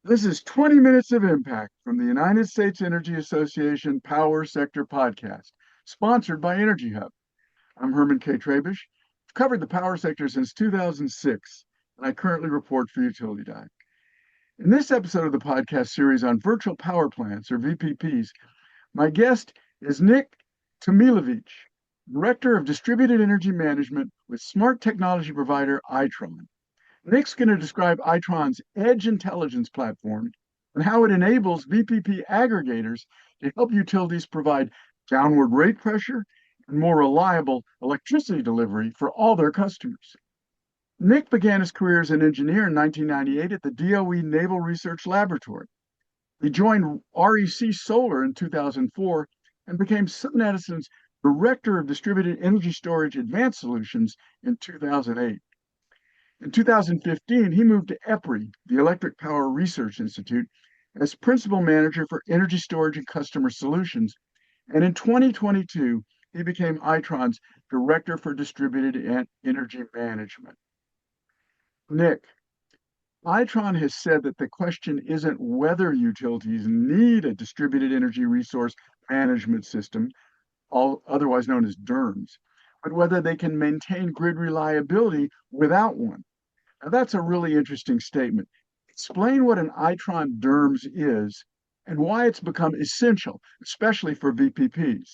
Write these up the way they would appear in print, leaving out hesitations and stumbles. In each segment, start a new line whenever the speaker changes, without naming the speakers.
This is 20 Minutes of Impact from the United States Energy Association Power Sector Podcast, sponsored by Energy Hub. I'm Herman K. Trabish. I've covered the power sector since 2006, and I currently report for Utility Dive. In this episode of the podcast series on virtual power plants, or VPPs, my guest is Nick Tumilowicz, Director of Distributed Energy Management with smart technology provider Itron. Nick's going to describe Itron's edge intelligence platform and how it enables VPP aggregators to help utilities provide downward rate pressure and more reliable electricity delivery for all their customers. Nick began his career as an engineer in 1998 at the DOE Naval Research Laboratory. He joined REC Solar in 2004 and became SunEdison's Director of Distributed Energy Storage Advanced Solutions in 2008. In 2015, he moved to EPRI, the Electric Power Research Institute, as Principal Manager for Energy Storage and Customer Solutions. And in 2022, he became Itron's Director for Distributed Energy Management. Nick, Itron has said that the question isn't whether utilities need a distributed energy resource management system, otherwise known as DERMS, but whether they can maintain grid reliability without one. Now, that's a really interesting statement. Explain what an Itron DERMS is and why it's become essential, especially for VPPs.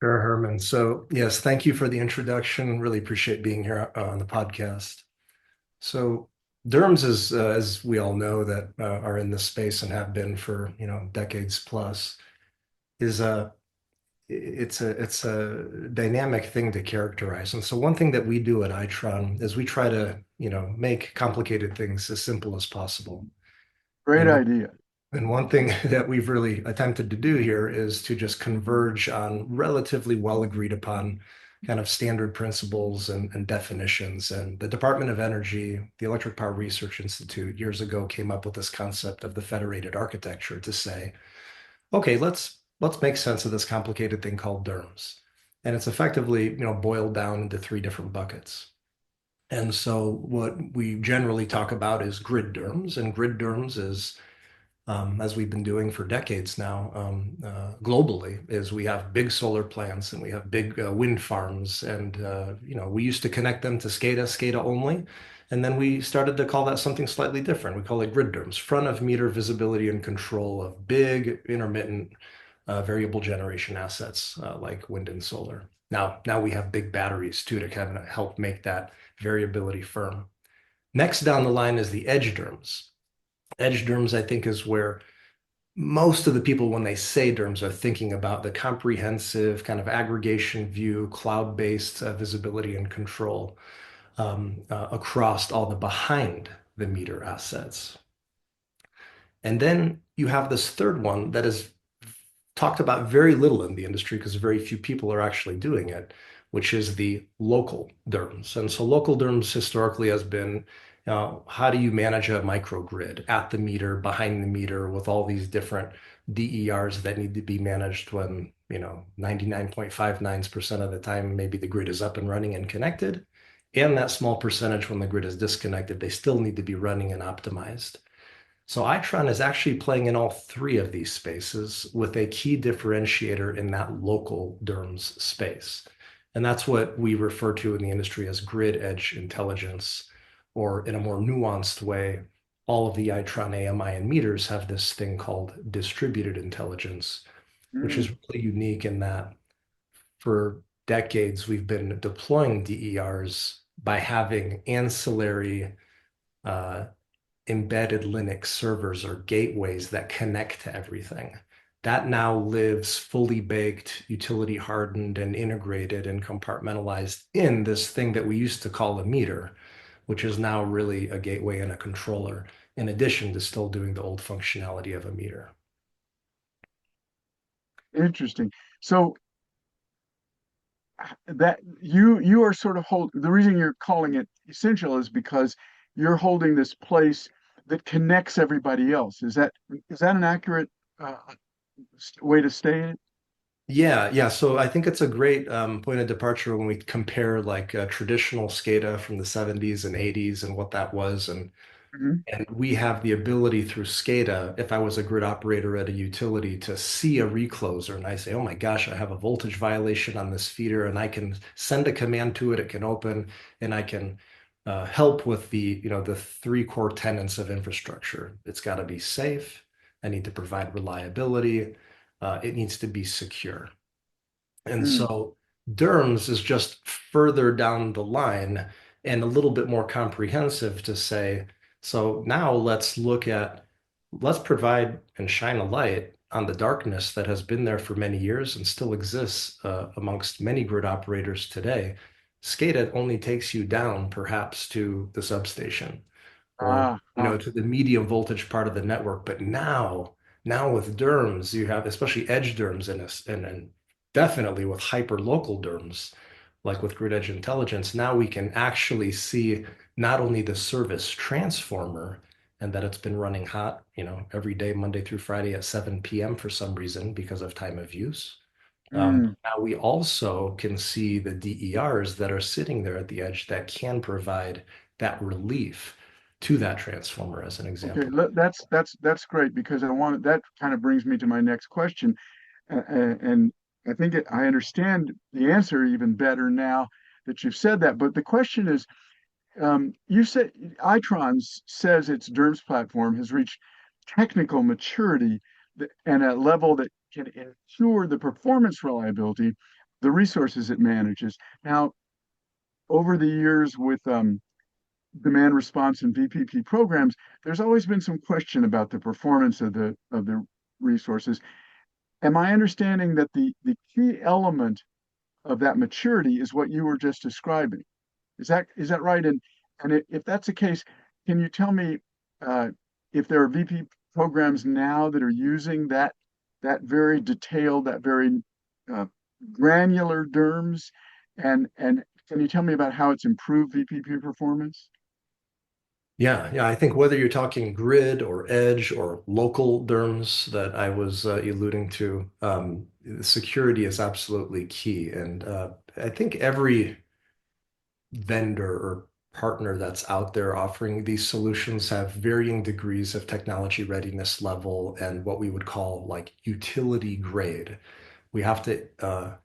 Sure, Herman. So, yes, thank you for the introduction. Really appreciate being here on the podcast. So, DERMS is, as we all know that are in this space and have been for decades plus, is a it's a dynamic thing to characterize. And so, one thing that we do at Itron is we try to make complicated things as simple as possible.
Great
And
idea.
And one thing that we've really attempted to do here is to just converge on relatively well agreed upon kind of standard principles and definitions. And the Department of Energy, the Electric Power Research Institute, years ago came up with this concept of the federated architecture to say, okay, let's make sense of this complicated thing called DERMS. And it's effectively, boiled down into three different buckets. And so what we generally talk about is grid DERMS, and grid DERMS is as we've been doing for decades now globally, is we have big solar plants and we have big wind farms, and we used to connect them to SCADA only, and then we started to call that something slightly different. We call it grid DERMS, front of meter visibility and control of big intermittent variable generation assets like wind and solar. Now we have big batteries too to kind of help make that variability firm. Next down the line is the edge DERMS. Edge DERMS, I think, is where most of the people, when they say DERMS, are thinking about the comprehensive kind of aggregation view, cloud-based visibility and control across all the behind the meter assets. And then you have this third one that is talked about very little in the industry because very few people are actually doing it, which is the local DERMS. And so local DERMS historically has been how do you manage a microgrid at the meter, behind the meter, with all these different DERs that need to be managed when 99.59% of the time maybe the grid is up and running and connected, and that small percentage when the grid is disconnected, they still need to be running and optimized. So Itron is actually playing in all three of these spaces with a key differentiator in that local DERMS space. And that's what we refer to in the industry as grid edge intelligence, or in a more nuanced way, all of the Itron AMI and meters have this thing called distributed intelligence, which is really unique in that for decades we've been deploying DERs by having ancillary embedded Linux servers or gateways that connect to everything. That now lives fully baked, utility hardened, and integrated and compartmentalized in this thing that we used to call a meter, which is now really a gateway and a controller, in addition to still doing the old functionality of a meter.
Interesting. So that you are sort of the reason you're calling it essential is because you're holding this place that connects everybody else. Is that an accurate way to state it?
Yeah. So I think it's a great point of departure when we compare like traditional SCADA from the 70s and 80s and what that was, and
Mhm.
And we have the ability through SCADA, if I was a grid operator at a utility, to see a recloser and I say, oh my gosh, I have a voltage violation on this feeder, and I can send a command to it, it can open, and I can help with the three core tenets of infrastructure. It's got to be safe. I need to provide reliability. It needs to be secure. And
Mm.
so DERMS is just further down the line and a little bit more comprehensive to say, so now let's provide and shine a light on the darkness that has been there for many years and still exists amongst many grid operators today. SCADA only takes you down perhaps to the substation or
Ah, ah.
to the medium voltage part of the network. But now with DERMS, you have especially edge DERMS and definitely with hyper local DERMS, like with grid edge intelligence, now we can actually see not only the service transformer and that it's been running hot, every day, Monday through Friday at 7 p.m. for some reason because of time of use.
Mm.
Now we also can see the DERs that are sitting there at the edge that can provide that relief to that transformer, as an
Okay,
example.
that's great because that kind of brings me to my next question, and I think I understand the answer even better now that you've said that. But the question is, you said Itron says its DERMS platform has reached technical maturity and a level that can ensure the performance reliability, the resources it manages. Now, over the years with demand response and VPP programs, there's always been some question about the performance of the resources. Am I understanding that the key element of that maturity is what you were just describing? Is that right? And if that's the case, can you tell me uh, if there are VP programs now that are using that very detailed, that very uh, granular DERMS, and can you tell me about how it's improved VPP performance?
Yeah, yeah. I think whether you're talking grid or edge or local DERMS that I was alluding to, security is absolutely key. And I think every vendor or partner that's out there offering these solutions have varying degrees of technology readiness level and what we would call like utility grade. We have to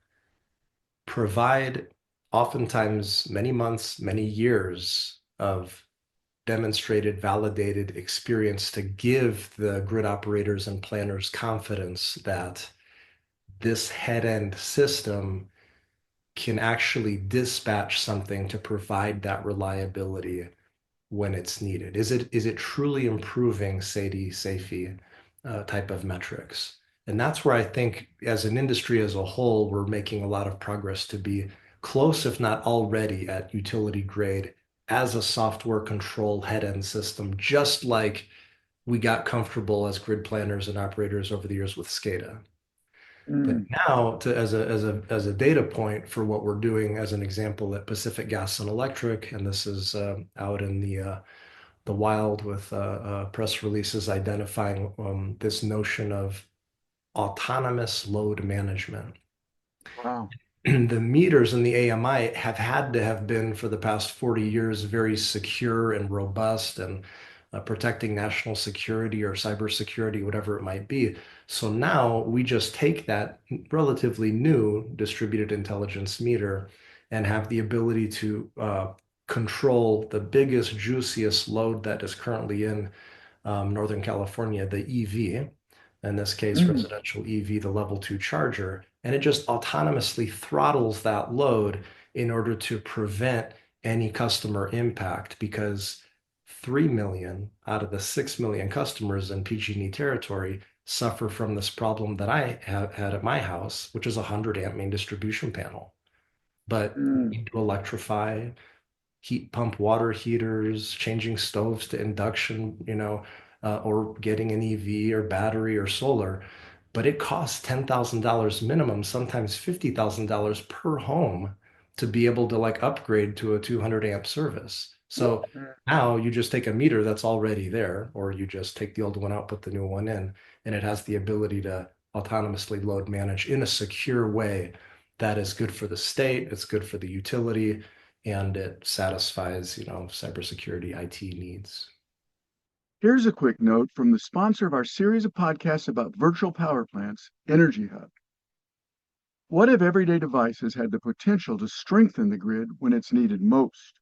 provide oftentimes many months, many years of demonstrated, validated experience to give the grid operators and planners confidence that this head-end system can actually dispatch something to provide that reliability when it's needed. Is it truly improving SAIDI, type of metrics? And that's where I think as an industry as a whole, we're making a lot of progress to be close, if not already, at utility grade as a software control head-end system, just like we got comfortable as grid planners and operators over the years with SCADA. But
Mm.
now, as a data point for what we're doing, as an example at Pacific Gas and Electric, and this is out in the wild with press releases identifying this notion of autonomous load management.
Wow.
The meters in the AMI have had to have been for the past 40 years very secure and robust and protecting national security or cybersecurity, whatever it might be. So now we just take that relatively new distributed intelligence meter and have the ability to control the biggest, juiciest load that is currently in Northern California, the EV, in this case,
Mm.
residential EV, the level 2 charger, and it just autonomously throttles that load in order to prevent any customer impact because 3 million out of the 6 million customers in PG&E territory suffer from this problem that I have had at my house, which is a 100 amp main distribution panel. But we
Mm.
need to electrify, heat pump water heaters, changing stoves to induction, or getting an EV or battery or solar. But it costs $10,000 minimum, sometimes $50,000 per home to be able to like upgrade to a 200 amp service. So
Mm.
now you just take a meter that's already there, or you just take the old one out, put the new one in, and it has the ability to autonomously load manage in a secure way that is good for the state, it's good for the utility, and it satisfies, cybersecurity IT needs.
Here's a quick note from the sponsor of our series of podcasts about virtual power plants, Energy Hub. What if everyday devices had the potential to strengthen the grid when it's needed most?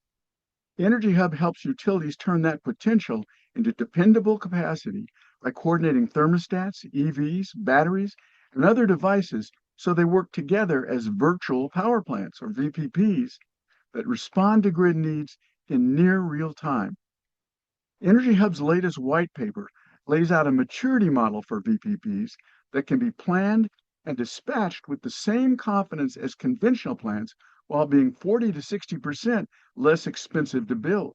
Energy Hub helps utilities turn that potential into dependable capacity by coordinating thermostats, EVs, batteries, and other devices so they work together as virtual power plants or VPPs that respond to grid needs in near real time. Energy Hub's latest white paper lays out a maturity model for VPPs that can be planned and dispatched with the same confidence as conventional plants while being 40 to 60% less expensive to build.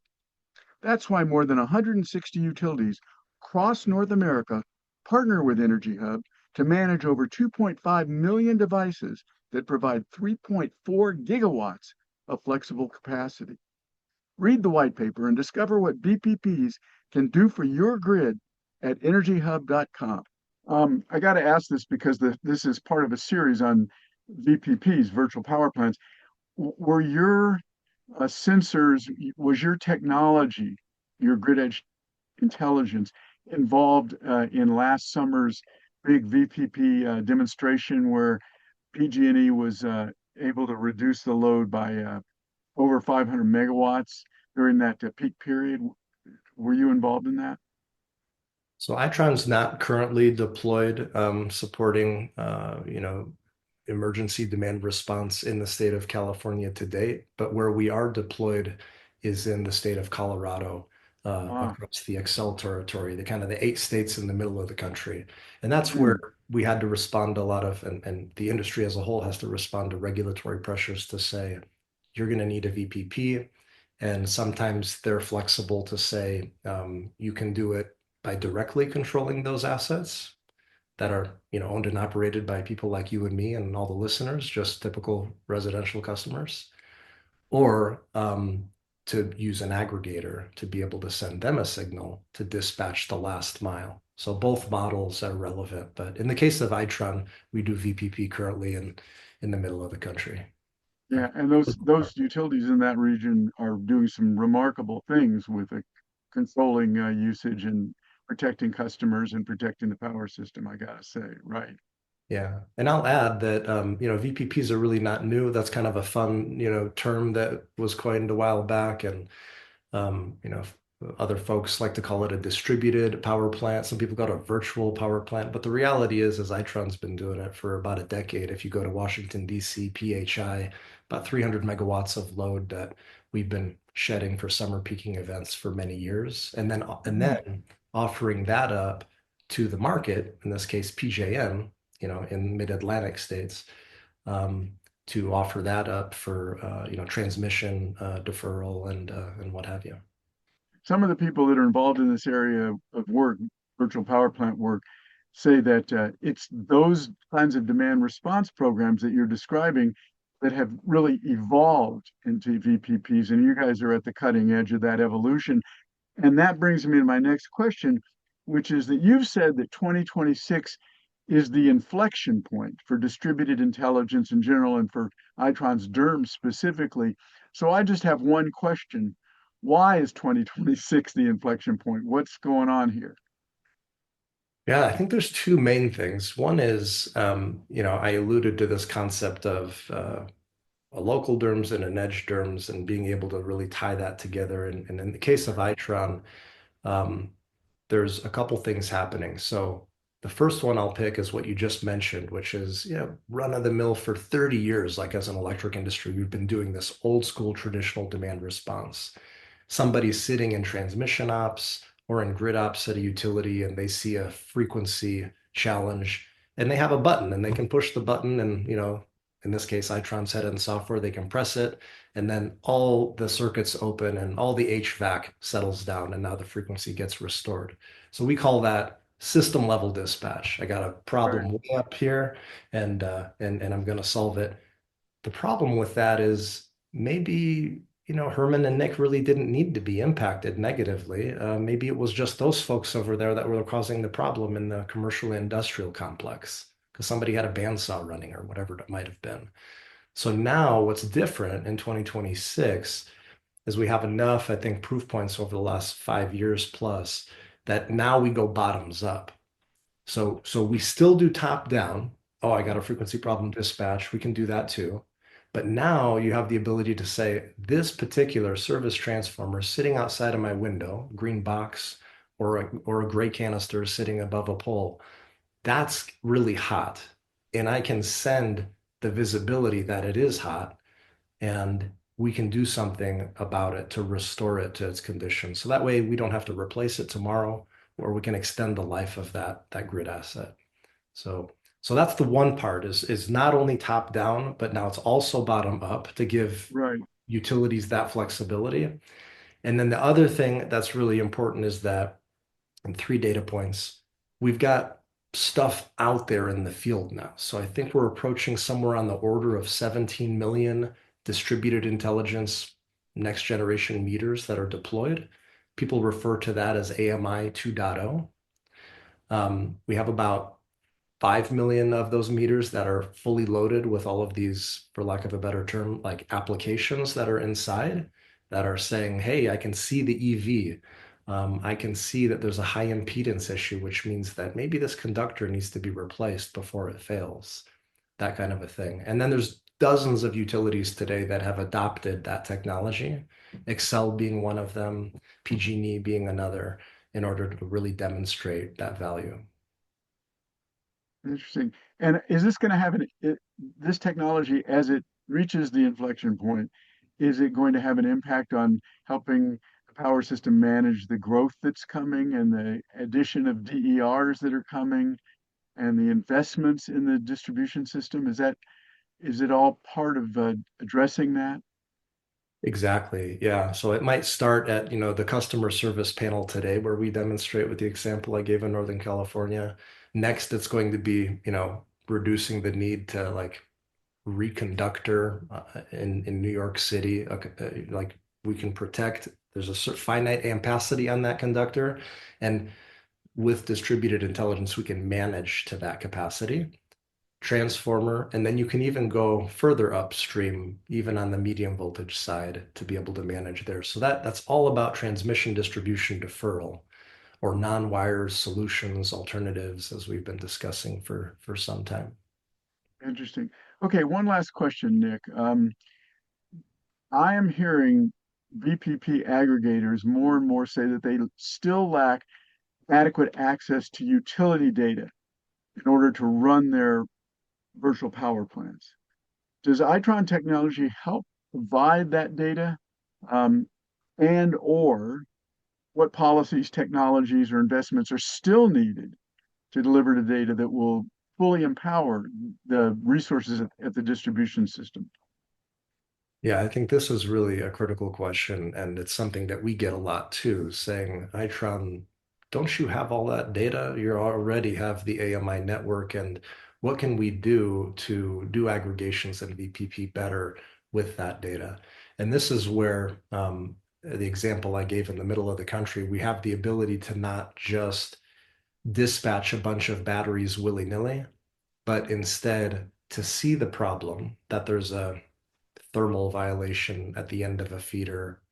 That's why more than 160 utilities across North America partner with Energy Hub to manage over 2.5 million devices that provide 3.4 gigawatts of flexible capacity. Read the white paper and discover what VPPs can do for your grid at energyhub.com. I got to ask this because this is part of a series on VPPs, virtual power plants. Were your sensors, was your technology, your grid edge intelligence involved in last summer's big VPP demonstration where PG&E was able to reduce the load by over 500 megawatts during that peak period? Were you involved in that?
So Itron's not currently deployed supporting, emergency demand response in the state of California to date, but where we are deployed is in the state of Colorado,
Ah,
across the Excel territory, the kind of the 8 states in the middle of the country. And that's where
mm,
we had to respond to a lot of, and the industry as a whole has to respond to regulatory pressures to say, you're going to need a VPP. And sometimes they're flexible to say, you can do it by directly controlling those assets that are, owned and operated by people like you and me and all the listeners, just typical residential customers, or to use an aggregator to be able to send them a signal to dispatch the last mile. So both models are relevant, but in the case of Itron, we do VPP currently in the middle of the country.
yeah, and those utilities in that region are doing some remarkable things with controlling usage and protecting customers and protecting the power system, I gotta say, right?
Yeah. And I'll add that, VPPs are really not new. That's kind of a fun, term that was coined a while back. And, um, you know, other folks like to call it a distributed power plant. Some people call it a virtual power plant. But the reality is Itron's been doing it for about a decade. If you go to Washington, D.C., PHI, about 300 megawatts of load that we've been shedding for summer peaking events for many years.
Mm.
And then offering that up to the market, in this case, PJM, in mid-Atlantic states, um, to offer that up for transmission deferral and what have you.
Some of the people that are involved in this area of work, virtual power plant work, say that it's those kinds of demand response programs that you're describing that have really evolved into VPPs, and you guys are at the cutting edge of that evolution. And that brings me to my next question, which is that you've said that 2026 is the inflection point for distributed intelligence in general and for Itron's DERMS specifically. So I just have one question. Why is 2026 the inflection point? What's going on here?
Yeah, I think there's two main things. One is, I alluded to this concept of a local DERMS and an edge DERMS and being able to really tie that together. And in the case of Itron, um, there's a couple things happening. So the first one I'll pick is what you just mentioned, which is, run of the mill for 30 years, like as an electric industry, we've been doing this old school traditional demand response. Somebody's sitting in transmission ops or in grid ops at a utility and they see a frequency challenge and they have a button and they can push the button and, in this case, Itron's head-end software, they can press it and then all the circuits open and all the HVAC settles down and now the frequency gets restored. So we call that system level dispatch. I got a
Right.
problem way up here and I'm going to solve it. The problem with that is maybe, Herman and Nick really didn't need to be impacted negatively. Maybe it was just those folks over there that were causing the problem in the commercial and industrial complex because somebody had a bandsaw running or whatever it might have been. So now what's different in 2026 is we have enough, I think, proof points over the last 5 years plus that now we go bottoms up. So we still do top down. Oh, I got a frequency problem dispatch. We can do that too. But now you have the ability to say this particular service transformer sitting outside of my window, green box, or a gray canister sitting above a pole, that's really hot. And I can send the visibility that it is hot, and we can do something about it to restore it to its condition. So that way we don't have to replace it tomorrow, or we can extend the life of that grid asset. So so that's the one part is not only top down, but now it's also bottom up to give
Right.
utilities that flexibility. And then the other thing that's really important is that, and three data points, we've got stuff out there in the field now. So I think we're approaching somewhere on the order of 17 million distributed intelligence next generation meters that are deployed. People refer to that as AMI 2.0. We have about 5 million of those meters that are fully loaded with all of these, for lack of a better term, like applications that are inside that are saying, hey, I can see the EV. I can see that there's a high impedance issue, which means that maybe this conductor needs to be replaced before it fails, that kind of a thing. And then there's dozens of utilities today that have adopted that technology, Excel being one of them, PG&E being another, in order to really demonstrate that value.
Interesting. And is this going to have this technology as it reaches the inflection point, is it going to have an impact on helping the power system manage the growth that's coming and the addition of DERs that are coming and the investments in the distribution system? Is it all part of addressing that?
Exactly. Yeah. So it might start at, the customer service panel today where we demonstrate with the example I gave in Northern California. Next, it's going to be, reducing the need to like reconductor in New York City. Like we can protect, there's a finite ampacity on that conductor. And with distributed intelligence, we can manage to that capacity transformer, and then you can even go further upstream, even on the medium voltage side, to be able to manage there. So that's all about transmission distribution deferral or non-wires solutions, alternatives, as we've been discussing for some time.
Interesting. Okay, one last question, Nick. I am hearing VPP aggregators more and more say that they still lack adequate access to utility data in order to run their virtual power plants. Does Itron technology help provide that data? Um, and or what policies, technologies, or investments are still needed to deliver the data that will fully empower the resources at the distribution system?
Yeah, I think this is really a critical question, and it's something that we get a lot too, saying, Itron, don't you have all that data? You already have the AMI network, and what can we do to do aggregations and VPP better with that data? And this is where the example I gave in the middle of the country, we have the ability to not just dispatch a bunch of batteries willy-nilly, but instead to see the problem that there's a thermal violation at the end of a feeder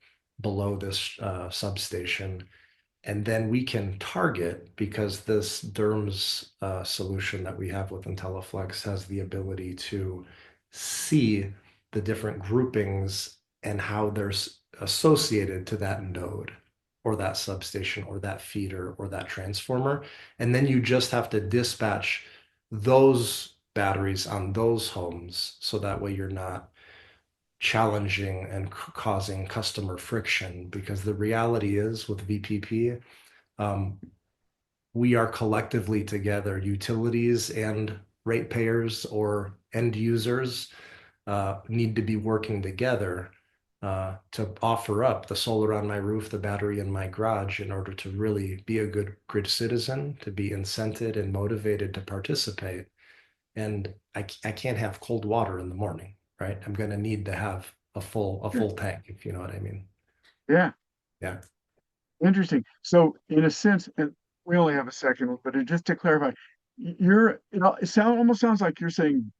below this substation. And then we can target, because this DERMS solution that we have with IntelliFlex has the ability to see the different groupings and how they're associated to that node or that substation or that feeder or that transformer. And then you just have to dispatch those batteries on those homes so that way you're not challenging and causing customer friction, because the reality is with VPP, um, we are collectively together, utilities and ratepayers or end users need to be working together to offer up the solar on my roof, the battery in my garage, in order to really be a good grid citizen, to be incented and motivated to participate. And I can't have cold water in the morning, right? I'm going to need to have a
Yeah.
full tank, if you know what I mean.
Yeah.
Yeah.
Interesting. So, in a sense, and we only have a second, but just to clarify, almost sounds like you're saying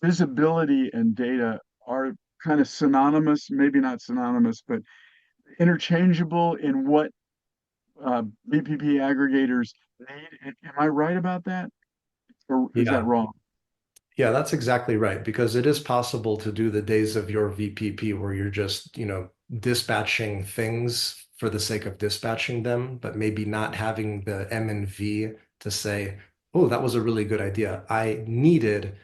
visibility and data are kind of synonymous, maybe not synonymous, but interchangeable in VPP aggregators need. Am I right about that? Or is that
Yeah.
wrong?
Yeah, that's exactly right. Because it is possible to do the days of your VPP where you're just, dispatching things for the sake of dispatching them, but maybe not having the M and V to say, oh, that was a really good idea. I needed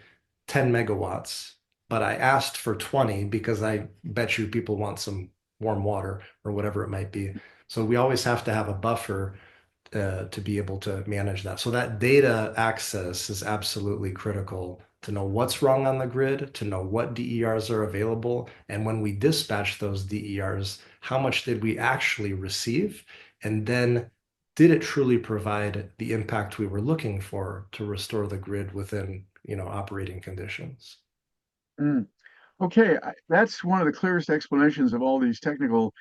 10 megawatts, but I asked for 20 because I bet you people want some warm water or whatever it might be. So we always have to have a buffer to be able to manage that. So that data access is absolutely critical to know what's wrong on the grid, to know what DERs are available, and when we dispatch those DERs, how much did we actually receive? And then did it truly provide the impact we were looking for to restore the grid within, operating conditions?
Mm. Okay, that's one of the clearest explanations of all these technical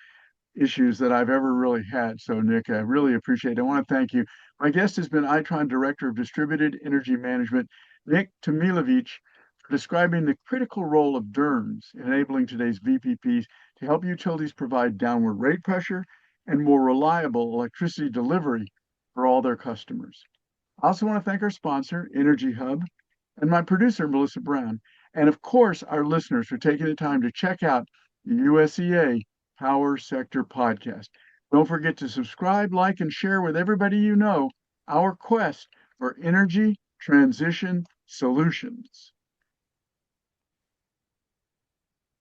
issues that I've ever really had. So, Nick, I really appreciate it. I want to thank you. My guest has been Itron Director of Distributed Energy Management, Nick Tumilowicz, for describing the critical role of DERMS in enabling today's VPPs to help utilities provide downward rate pressure and more reliable electricity delivery for all their customers. I also want to thank our sponsor, Energy Hub, and my producer, Melissa Brown, and of course, our listeners for taking the time to check out the USEA Power Sector Podcast. Don't forget to subscribe, like, and share with everybody you know our quest for energy transition solutions.